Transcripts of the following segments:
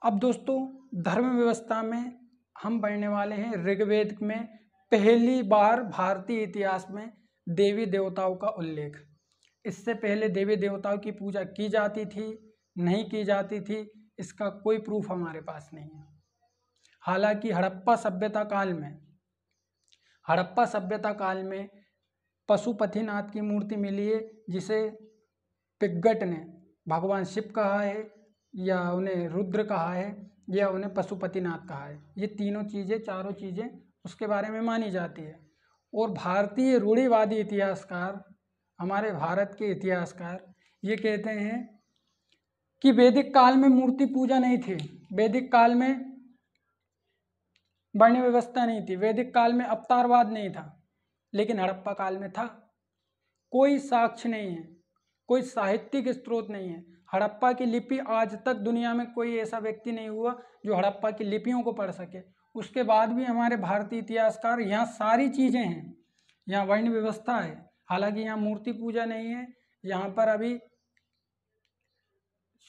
अब दोस्तों धर्म व्यवस्था में हम पढ़ने वाले हैं ऋग्वेद में पहली बार भारतीय इतिहास में देवी देवताओं का उल्लेख। इससे पहले देवी देवताओं की पूजा की जाती थी, नहीं की जाती थी, इसका कोई प्रूफ हमारे पास नहीं है। हालांकि हड़प्पा सभ्यता काल में पशुपतिनाथ की मूर्ति मिली है, जिसे पिग्गट ने भगवान शिव कहा है, या उन्हें रुद्र कहा है, या उन्हें पशुपतिनाथ कहा है। ये चारों चीज़ें उसके बारे में मानी जाती है। और भारतीय रूढ़िवादी इतिहासकार, हमारे भारत के इतिहासकार ये कहते हैं कि वैदिक काल में मूर्ति पूजा नहीं थी, वैदिक काल में वर्ण व्यवस्था नहीं थी, वैदिक काल में अवतारवाद नहीं था, लेकिन हड़प्पा काल में था। कोई साक्ष्य नहीं है, कोई साहित्यिक स्रोत नहीं है। हड़प्पा की लिपि आज तक दुनिया में कोई ऐसा व्यक्ति नहीं हुआ जो हड़प्पा की लिपियों को पढ़ सके। उसके बाद भी हमारे भारतीय इतिहासकार, यहाँ सारी चीज़ें हैं, यहाँ वर्ण व्यवस्था है, हालांकि यहाँ मूर्ति पूजा नहीं है, यहाँ पर अभी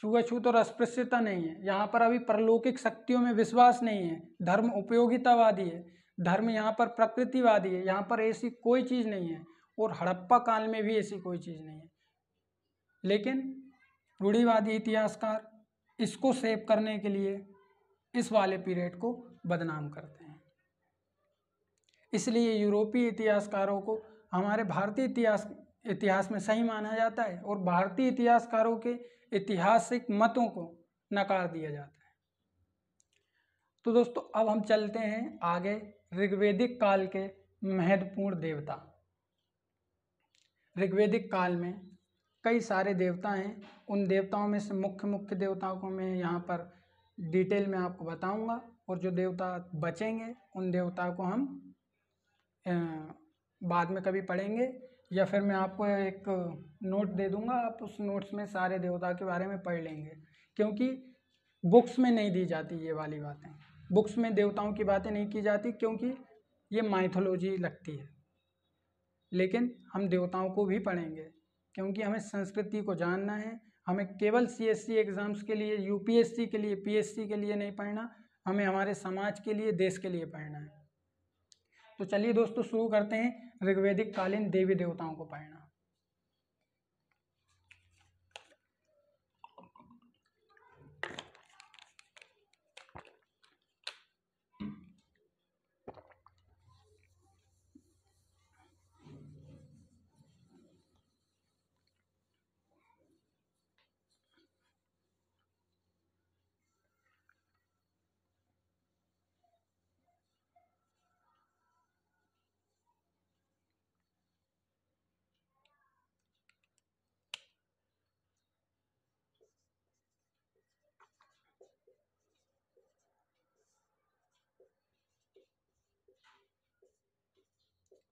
छुआछूत और अस्पृश्यता नहीं है, यहाँ पर अभी परलौकिक शक्तियों में विश्वास नहीं है, धर्म उपयोगितावादी है, धर्म यहाँ पर प्रकृतिवादी है, यहाँ पर ऐसी कोई चीज़ नहीं है। और हड़प्पा काल में भी ऐसी कोई चीज़ नहीं है, लेकिन रूढ़िवादी इतिहासकार इसको सेव करने के लिए इस वाले पीरियड को बदनाम करते हैं। इसलिए यूरोपीय इतिहासकारों को हमारे भारतीय इतिहास में सही माना जाता है और भारतीय इतिहासकारों के ऐतिहासिक मतों को नकार दिया जाता है। तो दोस्तों अब हम चलते हैं आगे ऋग्वेदिक काल के महत्वपूर्ण देवता। ऋग्वेदिक काल में कई सारे देवता हैं, उन देवताओं में से मुख्य देवताओं को मैं यहाँ पर डिटेल में आपको बताऊंगा, और जो देवता बचेंगे उन देवताओं को हम बाद में कभी पढ़ेंगे, या फिर मैं आपको एक नोट दे दूंगा, आप उस नोट्स में सारे देवता के बारे में पढ़ लेंगे, क्योंकि बुक्स में नहीं दी जाती ये वाली बातें। बुक्स में देवताओं की बातें नहीं की जाती क्योंकि ये माइथोलॉजी लगती है, लेकिन हम देवताओं को भी पढ़ेंगे क्योंकि हमें संस्कृति को जानना है। हमें केवल CSC एग्ज़ाम्स के लिए, UPSC के लिए, PSC के लिए नहीं पढ़ना, हमें हमारे समाज के लिए, देश के लिए पढ़ना है। तो चलिए दोस्तों शुरू करते हैं ऋग्वेदिक कालीन देवी देवताओं को पढ़ना।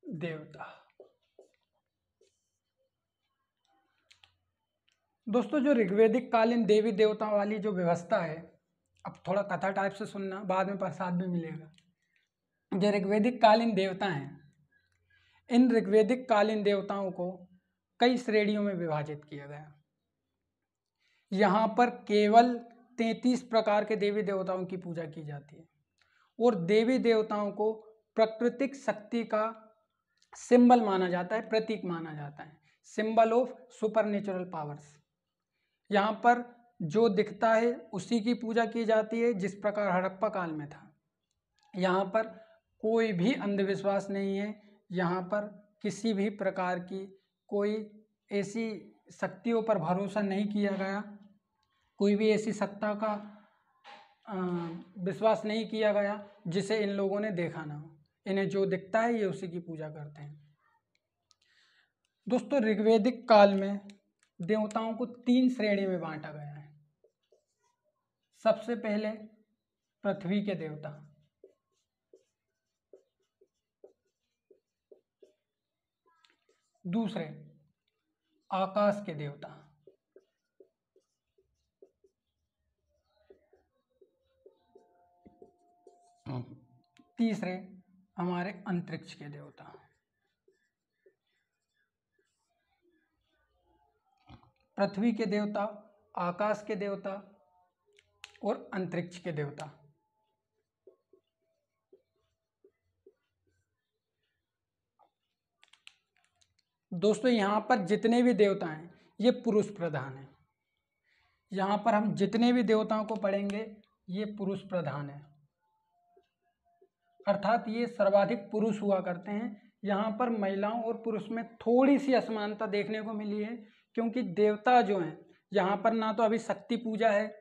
देवता दोस्तों, जो ऋग्वेदिक कालीन देवी देवताओं वाली जो व्यवस्था है, अब थोड़ा कथा टाइप से सुनना, बाद में प्रसाद भी मिलेगा। जो ऋग्वेदिक कालीन देवता हैं, इन ऋग्वेदिक कालीन देवताओं को कई श्रेणियों में विभाजित किया गया। यहाँ पर केवल 33 प्रकार के देवी देवताओं की पूजा की जाती है, और देवी देवताओं को प्राकृतिक शक्ति का सिंबल माना जाता है, प्रतीक माना जाता है, सिंबल ऑफ सुपरनेचुरल पावर्स। यहाँ पर जो दिखता है उसी की पूजा की जाती है, जिस प्रकार हड़प्पा काल में था। यहाँ पर कोई भी अंधविश्वास नहीं है, यहाँ पर किसी भी प्रकार की कोई ऐसी शक्तियों पर भरोसा नहीं किया गया, कोई भी ऐसी सत्ता का विश्वास नहीं किया गया जिसे इन लोगों ने देखा ना हो। इन्हें जो दिखता है ये उसी की पूजा करते हैं। दोस्तों ऋग्वेदिक काल में देवताओं को 3 श्रेणी में बांटा गया है। सबसे पहले पृथ्वी के देवता, दूसरे आकाश के देवता, तीसरे हमारे अंतरिक्ष के देवता। पृथ्वी के देवता, आकाश के देवता और अंतरिक्ष के देवता। दोस्तों यहाँ पर जितने भी देवता हैं ये पुरुष प्रधान हैं। यहाँ पर हम जितने भी देवताओं को पढ़ेंगे ये पुरुष प्रधान है, अर्थात ये सर्वाधिक पुरुष हुआ करते हैं। यहाँ पर महिलाओं और पुरुष में थोड़ी सी असमानता देखने को मिली है, क्योंकि देवता जो हैं यहाँ पर ना तो अभी शक्ति पूजा है,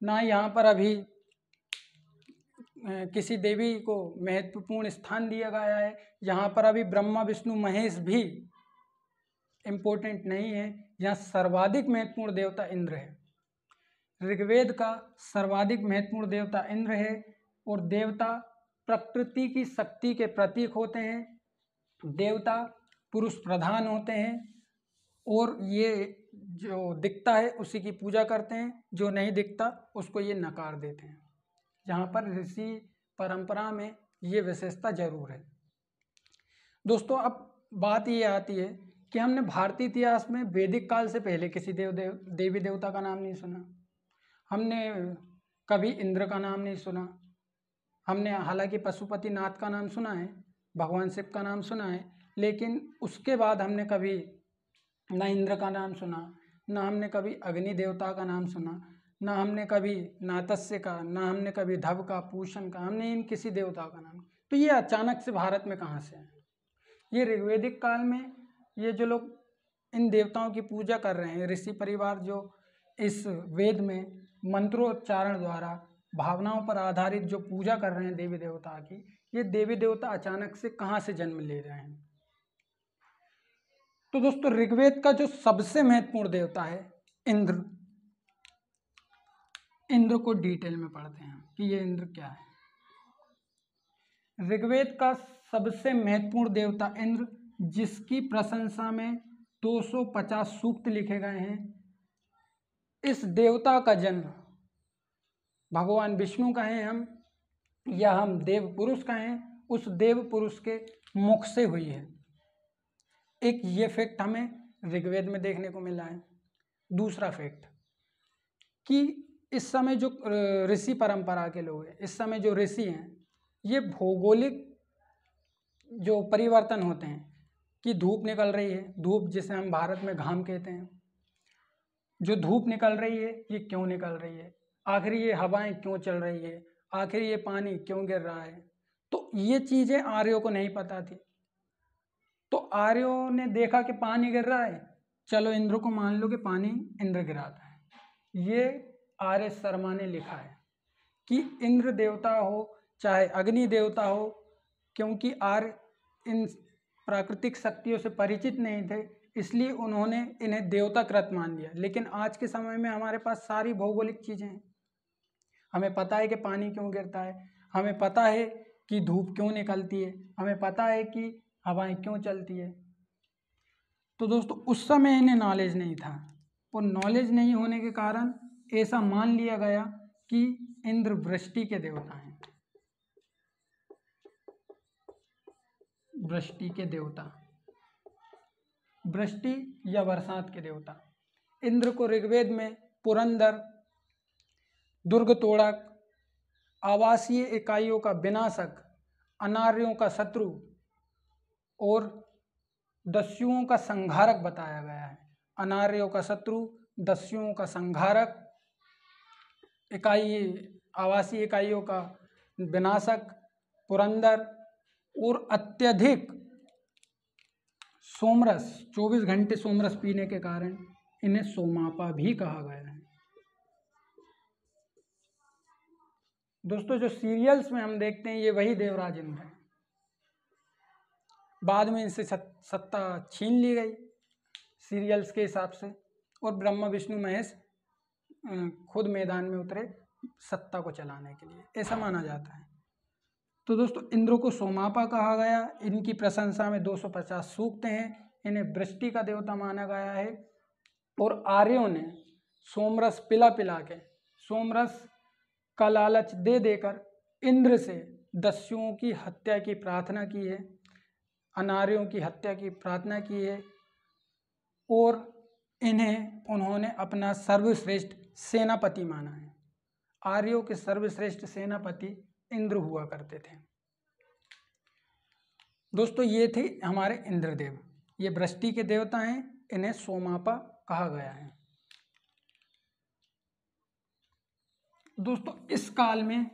ना यहाँ पर अभी किसी देवी को महत्वपूर्ण स्थान दिया गया है। यहाँ पर अभी ब्रह्मा विष्णु महेश भी इम्पोर्टेंट नहीं है। यहाँ सर्वाधिक महत्वपूर्ण देवता इंद्र है। ऋग्वेद का सर्वाधिक महत्वपूर्ण देवता इंद्र है, और देवता प्रकृति की शक्ति के प्रतीक होते हैं। देवता पुरुष प्रधान होते हैं, और ये जो दिखता है उसी की पूजा करते हैं, जो नहीं दिखता उसको ये नकार देते हैं। यहाँ पर ऋषि परंपरा में ये विशेषता जरूर है। दोस्तों अब बात ये आती है कि हमने भारतीय इतिहास में वैदिक काल से पहले किसी देवी देवता का नाम नहीं सुना। हमने कभी इंद्र का नाम नहीं सुना। हमने हालांकि पशुपति नाथ का नाम सुना है, भगवान शिव का नाम सुना है, लेकिन उसके बाद हमने कभी ना इंद्र का नाम सुना, ना हमने कभी अग्नि देवता का नाम सुना, ना हमने कभी नातस्य का, ना हमने कभी धव का, पूषण का, हमने इन किसी देवता का नाम। तो ये अचानक से भारत में कहाँ से है? ये ऋग्वेदिक काल में ये जो लोग इन देवताओं की पूजा कर रहे हैं, ऋषि परिवार जो इस वेद में मंत्रोच्चारण द्वारा भावनाओं पर आधारित जो पूजा कर रहे हैं देवी देवता की, ये देवी देवता अचानक से कहाँ से जन्म ले रहे हैं? तो दोस्तों ऋग्वेद का जो सबसे महत्वपूर्ण देवता है इंद्र, इंद्र को डिटेल में पढ़ते हैं कि ये इंद्र क्या है। ऋग्वेद का सबसे महत्वपूर्ण देवता इंद्र, जिसकी प्रशंसा में 250 सूक्त लिखे गए हैं। इस देवता का जन्म भगवान विष्णु कहें हम, या हम देव पुरुष कहें, उस देव पुरुष के मुख से हुई है। एक ये फैक्ट हमें ऋग्वेद में देखने को मिला है। दूसरा फैक्ट कि इस समय जो ऋषि परंपरा के लोग हैं, इस समय जो ऋषि हैं, ये भौगोलिक जो परिवर्तन होते हैं कि धूप निकल रही है, धूप जिसे हम भारत में घाम कहते हैं, जो धूप निकल रही है ये क्यों निकल रही है, आखिर ये हवाएं क्यों चल रही है, आखिर ये पानी क्यों गिर रहा है, तो ये चीज़ें आर्यों को नहीं पता थी। तो आर्यों ने देखा कि पानी गिर रहा है, चलो इंद्र को मान लो कि पानी इंद्र गिराता है। ये आर्य शर्मा ने लिखा है कि इंद्र देवता हो चाहे अग्नि देवता हो, क्योंकि आर्य इन प्राकृतिक शक्तियों से परिचित नहीं थे, इसलिए उन्होंने इन्हें देवताकृत मान लिया। लेकिन आज के समय में हमारे पास सारी भौगोलिक चीज़ें हैं, हमें पता है कि पानी क्यों गिरता है, हमें पता है कि धूप क्यों निकलती है, हमें पता है कि हवाएं क्यों चलती है। तो दोस्तों उस समय इन्हें नॉलेज नहीं था, और नॉलेज नहीं होने के कारण ऐसा मान लिया गया कि इंद्र वृष्टि के देवता हैं, वृष्टि के देवता, वृष्टि या बरसात के देवता। इंद्र को ऋग्वेद में पुरंदर, दुर्ग तोड़क, आवासीय इकाइयों का विनाशक, अनार्यों का शत्रु और दस्युओं का संहारक बताया गया है। अनार्यों का शत्रु, दस्युओं का संहारक, आवासीय इकाइयों का विनाशक, पुरंदर, और अत्यधिक सोमरस, 24 घंटे सोमरस पीने के कारण इन्हें सोमापा भी कहा गया है। दोस्तों जो सीरियल्स में हम देखते हैं ये वही देवराज इंद्र हैं। बाद में इनसे सत्ता छीन ली गई सीरियल्स के हिसाब से, और ब्रह्मा विष्णु महेश खुद मैदान में उतरे सत्ता को चलाने के लिए, ऐसा माना जाता है। तो दोस्तों इंद्र को सोमापा कहा गया। इनकी प्रशंसा में 250 सूक्त हैं। इन्हें वृष्टि का देवता माना गया है, और आर्यों ने सोमरस पिला पिला के, सोमरस का लालच दे देकर इंद्र से दस्युओं की हत्या की प्रार्थना की है, अनार्यों की हत्या की प्रार्थना की है, और इन्हें उन्होंने अपना सर्वश्रेष्ठ सेनापति माना है। आर्यों के सर्वश्रेष्ठ सेनापति इंद्र हुआ करते थे। दोस्तों ये थे हमारे इंद्रदेव, ये वृष्टि के देवता हैं, इन्हें सोमापा कहा गया है। दोस्तों इस काल में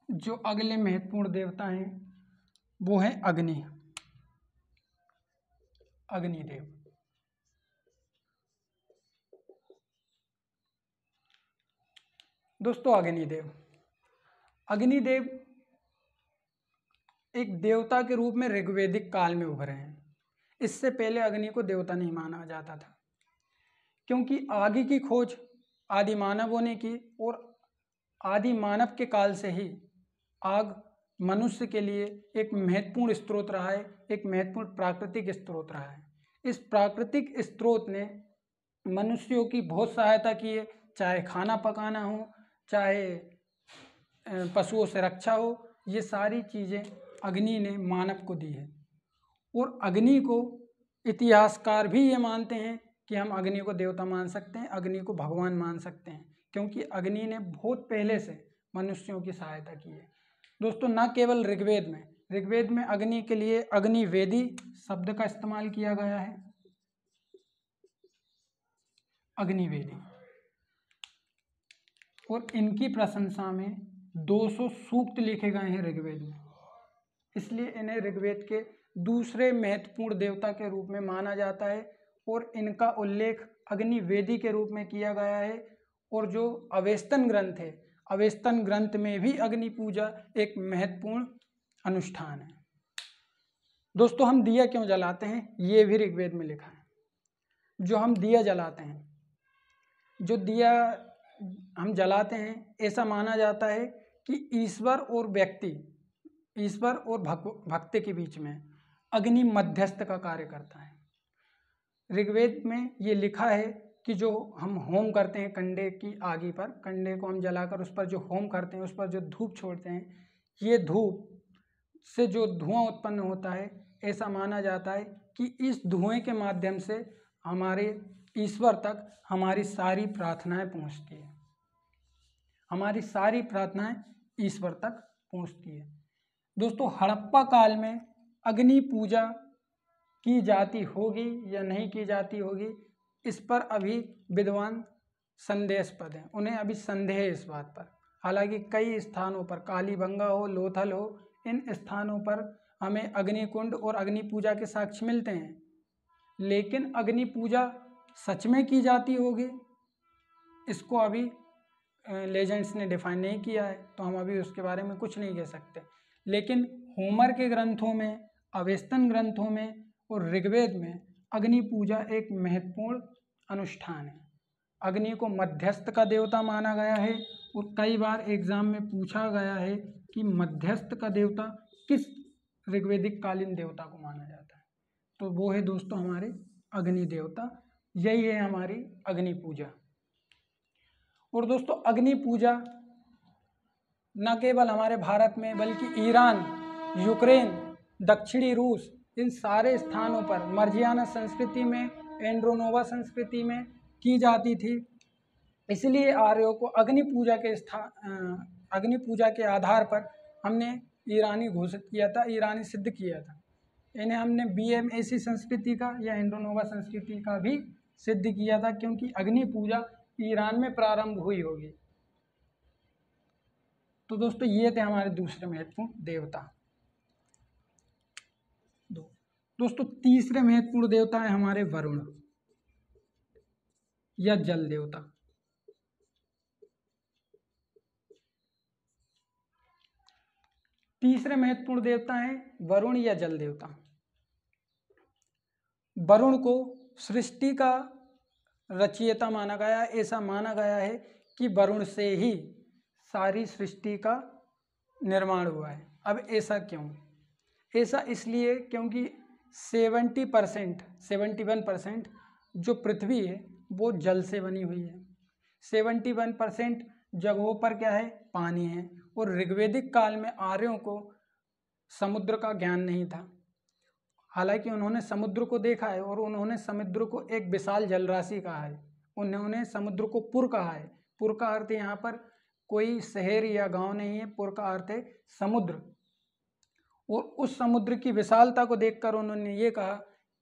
जो अगले महत्वपूर्ण देवता हैं वो है अग्निदेव। दोस्तों अग्निदेव एक देवता के रूप में ऋग्वैदिक काल में उभरे हैं। इससे पहले अग्नि को देवता नहीं माना जाता था, क्योंकि आग की खोज आदि मानवों ने की, और आदि मानव के काल से ही आग मनुष्य के लिए एक महत्वपूर्ण स्रोत रहा है, एक महत्वपूर्ण प्राकृतिक स्रोत रहा है। इस प्राकृतिक स्रोत ने मनुष्यों की बहुत सहायता की है, चाहे खाना पकाना हो, चाहे पशुओं से रक्षा हो, ये सारी चीज़ें अग्नि ने मानव को दी है। और अग्नि को इतिहासकार भी ये मानते हैं कि हम अग्नि को देवता मान सकते हैं, अग्नि को भगवान मान सकते हैं, क्योंकि अग्नि ने बहुत पहले से मनुष्यों की सहायता की है। दोस्तों न केवल ऋग्वेद में अग्नि के लिए अग्निवेदी शब्द का इस्तेमाल किया गया है, अग्निवेदी, और इनकी प्रशंसा में 200 सूक्त लिखे गए हैं ऋग्वेद में, इसलिए इन्हें ऋग्वेद के दूसरे महत्वपूर्ण देवता के रूप में माना जाता है। और इनका उल्लेख अग्निवेदी के रूप में किया गया है। और जो अवेस्तन ग्रंथ है, अवेस्तन ग्रंथ में भी अग्नि पूजा एक महत्वपूर्ण अनुष्ठान है। दोस्तों हम दिया क्यों जलाते हैं, ये भी ऋग्वेद में लिखा है। जो हम दिया जलाते हैं, जो दिया हम जलाते हैं, ऐसा माना जाता है कि ईश्वर और भक्त के बीच में अग्नि मध्यस्थ का कार्य करता है। ऋग्वेद में ये लिखा है कि जो हम होम करते हैं कंडे की आगी पर, कंडे को हम जलाकर उस पर जो होम करते हैं, उस पर जो धूप छोड़ते हैं, ये धूप से जो धुआं उत्पन्न होता है, ऐसा माना जाता है कि इस धुएं के माध्यम से हमारे ईश्वर तक हमारी सारी प्रार्थनाएं पहुंचती है, हमारी सारी प्रार्थनाएं ईश्वर तक पहुंचती है। दोस्तों हड़प्पा काल में अग्नि पूजा की जाती होगी या नहीं की जाती होगी, इस पर अभी विद्वान संदेहास्पद हैं, उन्हें अभी संदेह है इस बात पर। हालांकि कई स्थानों पर, कालीबंगा हो, लोथल हो, इन स्थानों पर हमें अग्निकुंड और अग्नि पूजा के साक्ष्य मिलते हैं, लेकिन अग्नि पूजा सच में की जाती होगी, इसको अभी लेजेंड्स ने डिफाइन नहीं किया है, तो हम अभी उसके बारे में कुछ नहीं कह सकते। लेकिन होमर के ग्रंथों में, अवेस्तन ग्रंथों में और ऋग्वेद में अग्नि पूजा एक महत्वपूर्ण अनुष्ठान है। अग्नि को मध्यस्थ का देवता माना गया है, और कई बार एग्जाम में पूछा गया है कि मध्यस्थ का देवता किस ऋग्वेदिक कालीन देवता को माना जाता है, तो वो है दोस्तों हमारे अग्नि देवता। यही है हमारी अग्नि पूजा। और दोस्तों अग्नि पूजा न केवल हमारे भारत में, बल्कि ईरान, यूक्रेन, दक्षिणी रूस, इन सारे स्थानों पर मर्जियाना संस्कृति में, एंड्रोनोवा संस्कृति में की जाती थी। इसलिए आर्यों को अग्नि पूजा के आधार पर हमने ईरानी घोषित किया था, ईरानी सिद्ध किया था। इन्हें हमने BMAC संस्कृति का या एंड्रोनोवा संस्कृति का भी सिद्ध किया था, क्योंकि अग्नि पूजा ईरान में प्रारंभ हुई होगी। तो दोस्तों ये थे हमारे दूसरे महत्वपूर्ण देवता। दोस्तों तीसरे महत्वपूर्ण देवता है हमारे वरुण या जल देवता। तीसरे महत्वपूर्ण देवता है वरुण या जल देवता। वरुण को सृष्टि का रचयिता माना गया है। ऐसा माना गया है कि वरुण से ही सारी सृष्टि का निर्माण हुआ है। अब ऐसा क्यों? ऐसा इसलिए क्योंकि 71% जो पृथ्वी है वो जल से बनी हुई है। 71% जगहों पर क्या है? पानी है। और ऋग्वैदिक काल में आर्यों को समुद्र का ज्ञान नहीं था। हालांकि उन्होंने समुद्र को देखा है और उन्होंने समुद्र को एक विशाल जलराशि कहा है। उन्होंने समुद्र को पुर कहा है। पुर का अर्थ यहाँ पर कोई शहर या गांव नहीं है, पुर का अर्थ है समुद्र। और उस समुद्र की विशालता को देखकर उन्होंने ये कहा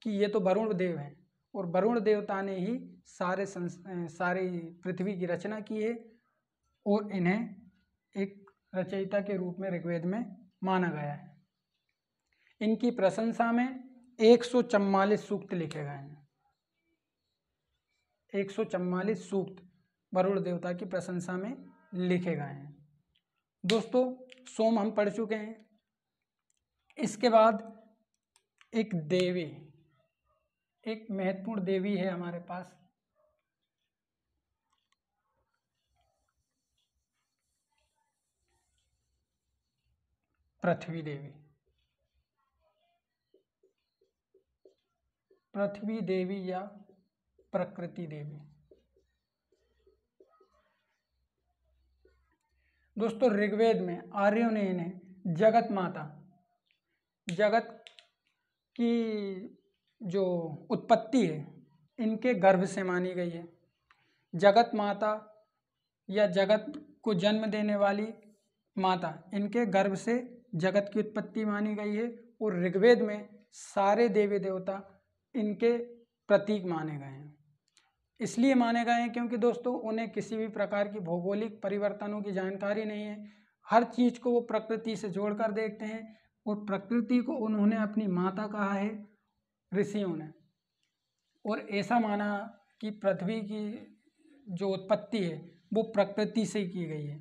कि ये तो वरुण देव हैं, और वरुण देवता ने ही सारी पृथ्वी की रचना की है, और इन्हें एक रचयिता के रूप में ऋग्वेद में माना गया है। इनकी प्रशंसा में 144 सूक्त लिखे गए हैं। 144 सूक्त वरुण देवता की प्रशंसा में लिखे गए हैं। दोस्तों, सोम हम पढ़ चुके हैं। इसके बाद एक देवी, एक महत्वपूर्ण देवी है हमारे पास, पृथ्वी देवी। पृथ्वी देवी या प्रकृति देवी। दोस्तों, ऋग्वेद में आर्यों ने इन्हें जगत माता, जगत की जो उत्पत्ति है इनके गर्भ से मानी गई है। जगत माता या जगत को जन्म देने वाली माता, इनके गर्भ से जगत की उत्पत्ति मानी गई है। और ऋग्वेद में सारे देवी देवता इनके प्रतीक माने गए हैं। इसलिए माने गए हैं क्योंकि दोस्तों उन्हें किसी भी प्रकार की भौगोलिक परिवर्तनों की जानकारी नहीं है। हर चीज़ को वो प्रकृति से जोड़कर देखते हैं, और प्रकृति को उन्होंने अपनी माता कहा है ऋषियों ने। और ऐसा माना कि पृथ्वी की जो उत्पत्ति है वो प्रकृति से की गई है।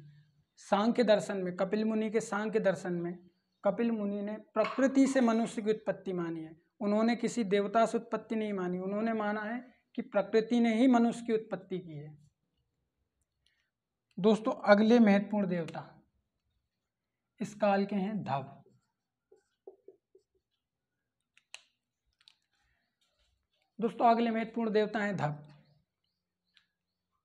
सांख्य दर्शन में, कपिल मुनि के सांख्य दर्शन में, कपिल मुनि ने प्रकृति से मनुष्य की उत्पत्ति मानी है। उन्होंने किसी देवता से उत्पत्ति नहीं मानी। उन्होंने माना है कि प्रकृति ने ही मनुष्य की उत्पत्ति की है। दोस्तों, अगले महत्वपूर्ण देवता इस काल के हैं धव। दोस्तों, अगले महत्वपूर्ण देवता हैं धव।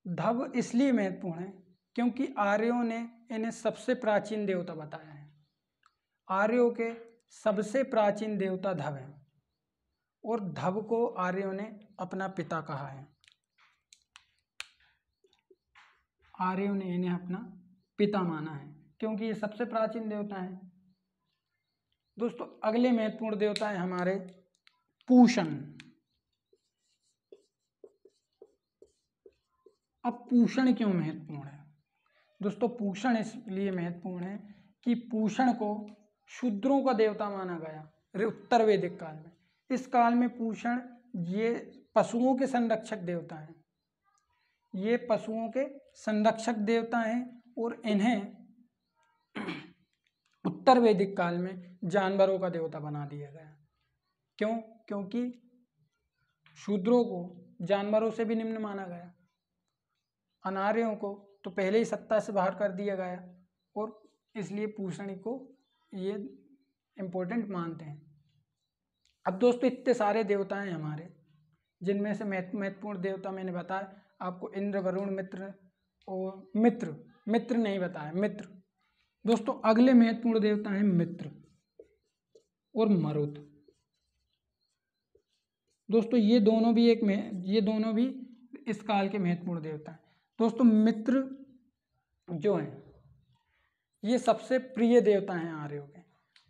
धव इसलिए महत्वपूर्ण है क्योंकि आर्यों ने इन्हें सबसे प्राचीन देवता बताया है। आर्यों के सबसे प्राचीन देवता धव हैं, और धव को आर्यों ने अपना पिता कहा है। आर्यों ने इन्हें अपना पिता माना है क्योंकि ये सबसे प्राचीन देवता हैं। दोस्तों, अगले महत्वपूर्ण देवता है हमारे पूषण। अब पूषण क्यों महत्वपूर्ण है? दोस्तों, पूषण इसलिए महत्वपूर्ण है कि पूषण को शूद्रों का देवता माना गया उत्तर वैदिक काल में। इस काल में पूषण ये पशुओं के संरक्षक देवता हैं। ये पशुओं के संरक्षक देवता हैं, और इन्हें उत्तर वैदिक काल में जानवरों का देवता बना दिया गया। क्यों? क्योंकि शूद्रों को जानवरों से भी निम्न माना गया। अनार्यों को तो पहले ही सत्ता से बाहर कर दिया गया, और इसलिए पूषण को ये इम्पोर्टेंट मानते हैं। अब दोस्तों, इतने सारे देवता हैं हमारे, जिनमें से महत्वपूर्ण देवता मैंने बताया आपको इंद्र, वरुण, मित्र और मित्र नहीं बताया, मित्र। दोस्तों, अगले महत्वपूर्ण देवता हैं मित्र और मरुत। दोस्तों, ये दोनों भी इस काल के महत्वपूर्ण देवता हैं। दोस्तों, मित्र जो हैं ये सबसे प्रिय देवता हैं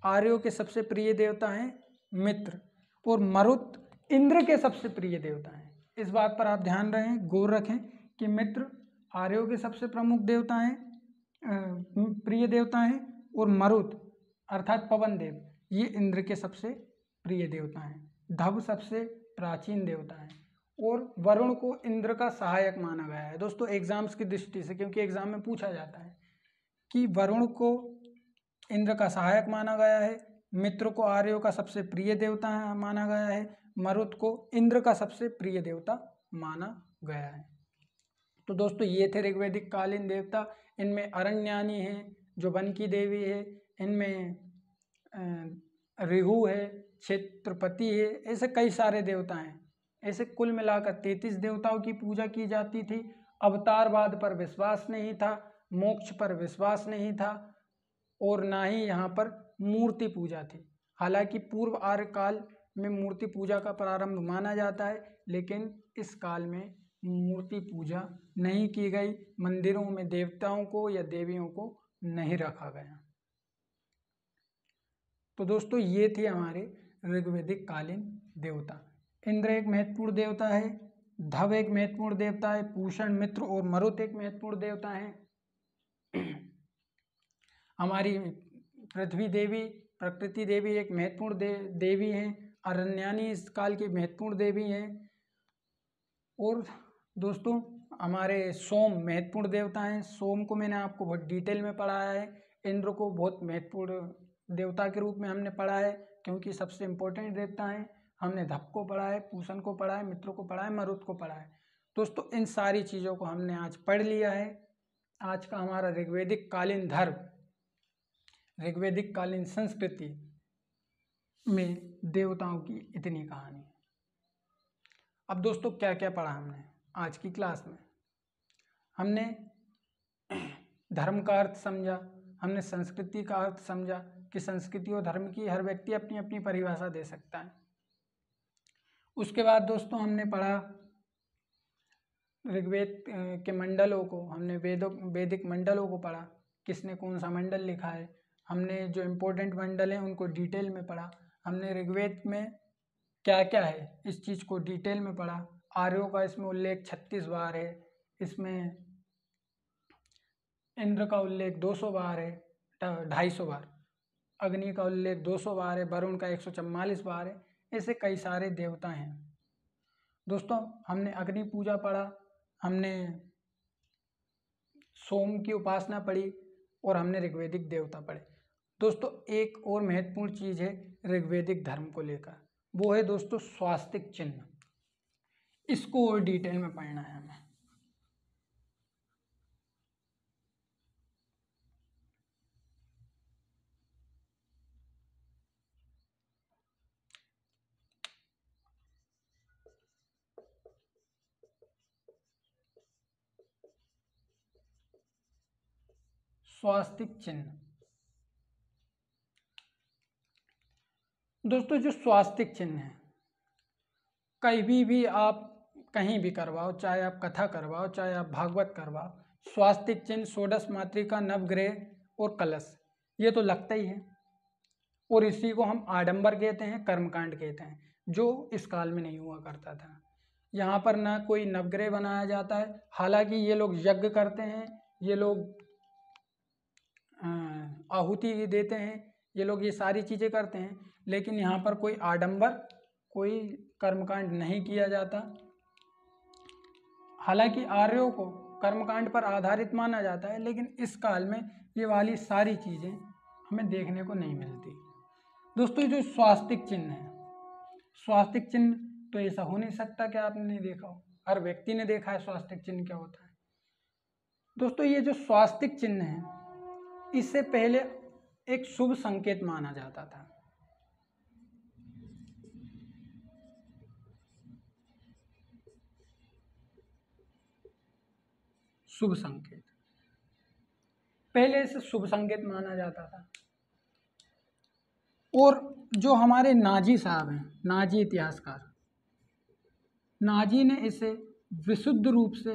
आर्यों के सबसे प्रिय देवता हैं मित्र, और मरुत इंद्र के सबसे प्रिय देवता हैं। इस बात पर आप ध्यान रहें, गौर रखें कि मित्र आर्यों के सबसे प्रमुख देवता हैं, प्रिय देवता हैं, और मरुत अर्थात पवन देव ये इंद्र के सबसे प्रिय देवता हैं। धव सबसे प्राचीन देवता है, और वरुण को इंद्र का सहायक माना गया है। दोस्तों, एग्जाम्स की दृष्टि से, क्योंकि एग्जाम में पूछा जाता है कि वरुण को इंद्र का सहायक माना गया है, मित्र को आर्यों का सबसे प्रिय देवता माना गया है, मरुत को इंद्र का सबसे प्रिय देवता माना गया है। तो दोस्तों, ये थे ऋग्वैदिक कालीन देवता। इनमें अरण्यानी है जो वन की देवी है, इनमें ऋहु है, क्षेत्रपति है, ऐसे कई सारे देवता हैं। ऐसे कुल मिलाकर 33 देवताओं की पूजा की जाती थी। अवतारवाद पर विश्वास नहीं था, मोक्ष पर विश्वास नहीं था, और ना ही यहाँ पर मूर्ति पूजा थी। हालांकि पूर्व आर्य काल में मूर्ति पूजा का प्रारंभ माना जाता है, लेकिन इस काल में मूर्ति पूजा नहीं की गई, मंदिरों में देवताओं को या देवियों को नहीं रखा गया। तो दोस्तों ये थे हमारे ऋग्वैदिक कालीन देवता। इंद्र एक महत्वपूर्ण देवता है, धव एक महत्वपूर्ण देवता है, पूषण, मित्र और मरुत एक महत्वपूर्ण देवता है। हमारी पृथ्वी देवी, प्रकृति देवी एक महत्वपूर्ण देवी हैं। अरण्यानी इस काल की महत्वपूर्ण देवी हैं। और दोस्तों हमारे सोम महत्वपूर्ण देवता हैं। सोम को मैंने आपको बहुत डिटेल में पढ़ाया है। इंद्र को बहुत महत्वपूर्ण देवता के रूप में हमने पढ़ा है, क्योंकि सबसे इम्पोर्टेंट देवता हैं। हमने धप को पढ़ा है, पूषण को पढ़ा है, मित्र को पढ़ा है, मरुत को पढ़ा है। दोस्तों इन सारी चीज़ों को हमने आज पढ़ लिया है। आज का हमारा ऋग्वैदिक कालीन धर्म, ऋग्वैदिक कालीन संस्कृति में देवताओं की इतनी कहानी। अब दोस्तों क्या क्या पढ़ा हमने आज की क्लास में? हमने धर्म का अर्थ समझा, हमने संस्कृति का अर्थ समझा कि संस्कृति और धर्म की हर व्यक्ति अपनी अपनी परिभाषा दे सकता है। उसके बाद दोस्तों हमने पढ़ा ऋग्वेद के मंडलों को, हमने वैदिक मंडलों को पढ़ा, किसने कौन सा मंडल लिखा है। हमने जो इम्पोर्टेंट मंडल हैं उनको डिटेल में पढ़ा। हमने ऋग्वेद में क्या क्या है इस चीज़ को डिटेल में पढ़ा। आर्यों का इसमें उल्लेख 36 बार है, इसमें इंद्र का उल्लेख 200 बार है, 250 बार, अग्नि का उल्लेख 200 बार है, वरुण का 144 बार है। ऐसे कई सारे देवता हैं। दोस्तों हमने अग्नि पूजा पढ़ा, हमने सोम की उपासना पढ़ी और हमने ऋग्वैदिक देवता पढ़े। दोस्तों एक और महत्वपूर्ण चीज़ है ऋग्वैदिक धर्म को लेकर, वो है दोस्तों स्वास्तिक चिन्ह। इसको और डिटेल में पढ़ना है हमें। स्वास्तिक चिन्ह। दोस्तों जो स्वास्तिक चिन्ह है, कहीं भी आप कहीं भी करवाओ, चाहे आप कथा करवाओ, चाहे आप भागवत करवाओ, स्वास्तिक चिन्ह, षोडश मातृका, नवग्रह और कलश, ये तो लगता ही है। और इसी को हम आडंबर कहते हैं, कर्मकांड कहते हैं, जो इस काल में नहीं हुआ करता था। यहाँ पर ना कोई नवग्रह बनाया जाता है, हालांकि ये लोग यज्ञ करते हैं, ये लोग आहुति देते हैं, ये लोग ये सारी चीज़ें करते हैं, लेकिन यहाँ पर कोई आडंबर, कोई कर्मकांड नहीं किया जाता। हालांकि आर्यों को कर्मकांड पर आधारित माना जाता है, लेकिन इस काल में ये वाली सारी चीज़ें हमें देखने को नहीं मिलती। दोस्तों जो स्वास्तिक चिन्ह है, स्वास्तिक चिन्ह तो ऐसा हो नहीं सकता कि आपने नहीं देखा हो, हर व्यक्ति ने देखा है स्वास्तिक चिन्ह क्या होता है। दोस्तों ये जो स्वास्तिक चिन्ह है, इससे पहले एक शुभ संकेत माना जाता था। शुभ संकेत, पहले इसे शुभ संकेत माना जाता था। और जो हमारे नाजी साहब हैं, नाजी इतिहासकार, नाजी ने इसे विशुद्ध रूप से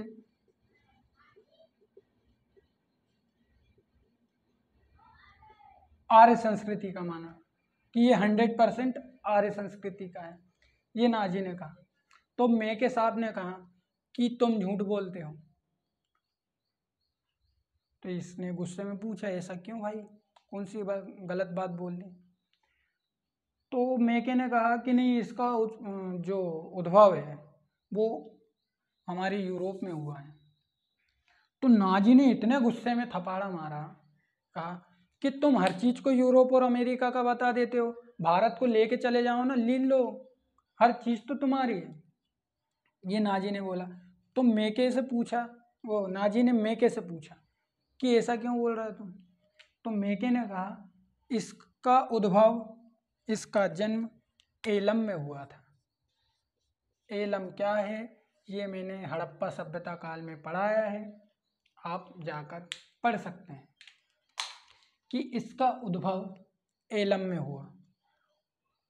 आर्य संस्कृति का माना कि ये 100% आर्य संस्कृति का है, ये नाजी ने कहा। तो मेके साहब ने कहा कि तुम झूठ बोलते हो। तो इसने गुस्से में पूछा ऐसा क्यों भाई, कौन सी गलत बात बोल दी। तो मेके ने कहा कि नहीं, इसका जो उद्भव है वो हमारे यूरोप में हुआ है। तो नाजी ने इतने गुस्से में थपाड़ा मारा, कहा कि तुम हर चीज़ को यूरोप और अमेरिका का बता देते हो, भारत को लेके चले जाओ ना, लीन लो, हर चीज़ तो तुम्हारी है। ये नाजी ने बोला। तो मेके से पूछा, वो नाजी ने मेके से पूछा कि ऐसा क्यों बोल रहे हो तुम। तो मेके ने कहा इसका उद्भव, इसका जन्म एलम में हुआ था। एलम क्या है ये मैंने हड़प्पा सभ्यता काल में पढ़ाया है, आप जाकर पढ़ सकते हैं कि इसका उद्भव एलम में हुआ।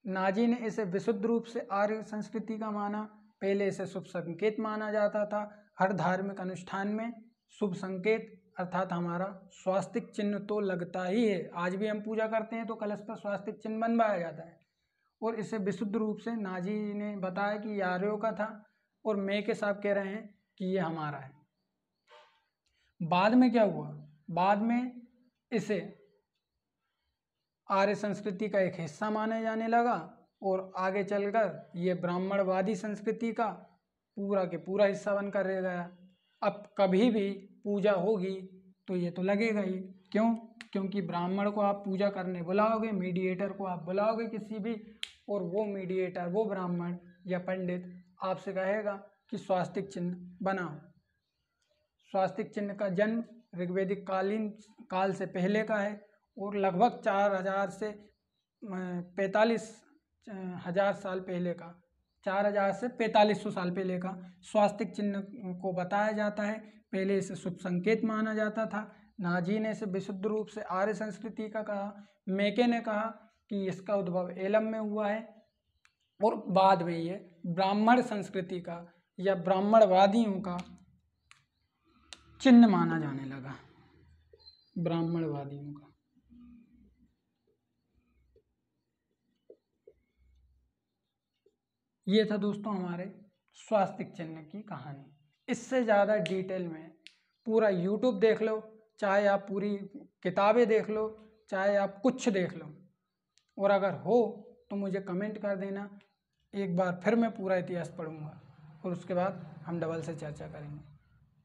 नाजी ने इसे विशुद्ध रूप से आर्य संस्कृति का माना। पहले इसे शुभ संकेत माना जाता था। हर धार्मिक अनुष्ठान में शुभ संकेत अर्थात हमारा स्वास्तिक चिन्ह तो लगता ही है। आज भी हम पूजा करते हैं तो कलश पर स्वास्तिक चिन्ह बनवाया जाता है। और इसे विशुद्ध रूप से नाजी ने बताया कि ये आर्यों का था और मैं के साहब कह रहे हैं कि ये हमारा है। बाद में क्या हुआ, बाद में इसे आर्य संस्कृति का एक हिस्सा माने जाने लगा और आगे चलकर ये ब्राह्मणवादी संस्कृति का पूरा के पूरा हिस्सा बनकर रह गया। अब कभी भी पूजा होगी तो ये तो लगेगा ही। क्यों? क्योंकि ब्राह्मण को आप पूजा करने बुलाओगे, मीडिएटर को आप बुलाओगे किसी भी, और वो मीडिएटर, वो ब्राह्मण या पंडित आपसे कहेगा कि स्वास्तिक चिन्ह बनाओ। स्वास्तिक चिन्ह का जन्म ऋग्वैदिक काल से पहले का है और लगभग 4000 से 45,000 साल पहले का, 4000 से 4500 साल पहले का स्वास्तिक चिन्ह को बताया जाता है। पहले इसे शुभ संकेत माना जाता था। नाजी ने इसे विशुद्ध रूप से आर्य संस्कृति का कहा। मेके ने कहा कि इसका उद्भव एलम में हुआ है और बाद में ये ब्राह्मण संस्कृति का या ब्राह्मणवादियों का चिन्ह माना जाने लगा, ब्राह्मणवादियों का। ये था दोस्तों हमारे स्वास्तिक चिन्ह की कहानी। इससे ज़्यादा डिटेल में पूरा यूट्यूब देख लो, चाहे आप पूरी किताबें देख लो, चाहे आप कुछ देख लो, और अगर हो तो मुझे कमेंट कर देना। एक बार फिर मैं पूरा इतिहास पढ़ूंगा और उसके बाद हम डबल से चर्चा करेंगे।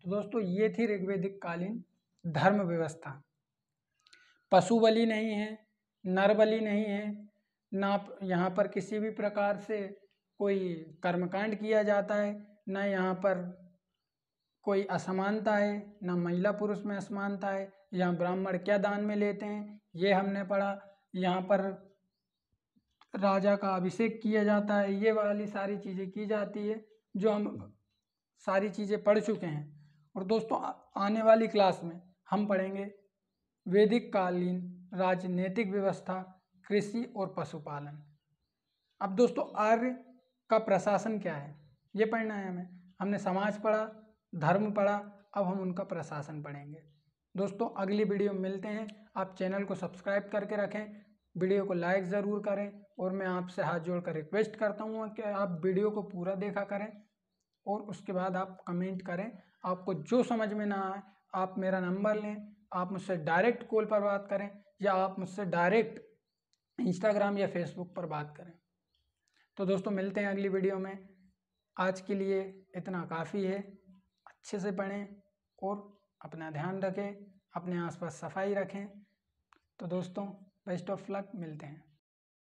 तो दोस्तों ये थी ऋग्वैदिक कालीन धर्म व्यवस्था। पशु बलि नहीं है, नर बलि नहीं है, ना यहाँ पर किसी भी प्रकार से कोई कर्मकांड किया जाता है, ना यहाँ पर कोई असमानता है, ना महिला पुरुष में असमानता है। यहाँ ब्राह्मण क्या दान में लेते हैं ये हमने पढ़ा। यहाँ पर राजा का अभिषेक किया जाता है, ये वाली सारी चीज़ें की जाती है जो हम सारी चीज़ें पढ़ चुके हैं। और दोस्तों आने वाली क्लास में हम पढ़ेंगे वैदिक कालीन राजनीतिक व्यवस्था, कृषि और पशुपालन। अब दोस्तों आर्य का प्रशासन क्या है ये पढ़ना है हमें। हमने समाज पढ़ा, धर्म पढ़ा, अब हम उनका प्रशासन पढ़ेंगे। दोस्तों अगली वीडियो में मिलते हैं। आप चैनल को सब्सक्राइब करके रखें, वीडियो को लाइक ज़रूर करें और मैं आपसे हाथ जोड़कर रिक्वेस्ट करता हूँ कि आप वीडियो को पूरा देखा करें और उसके बाद आप कमेंट करें। आपको जो समझ में ना आए आप मेरा नंबर लें, आप मुझसे डायरेक्ट कॉल पर बात करें या आप मुझसे डायरेक्ट इंस्टाग्राम या फेसबुक पर बात करें। तो दोस्तों मिलते हैं अगली वीडियो में। आज के लिए इतना काफ़ी है। अच्छे से पढ़ें और अपना ध्यान रखें, अपने आसपास सफाई रखें। तो दोस्तों बेस्ट ऑफ लक, मिलते हैं।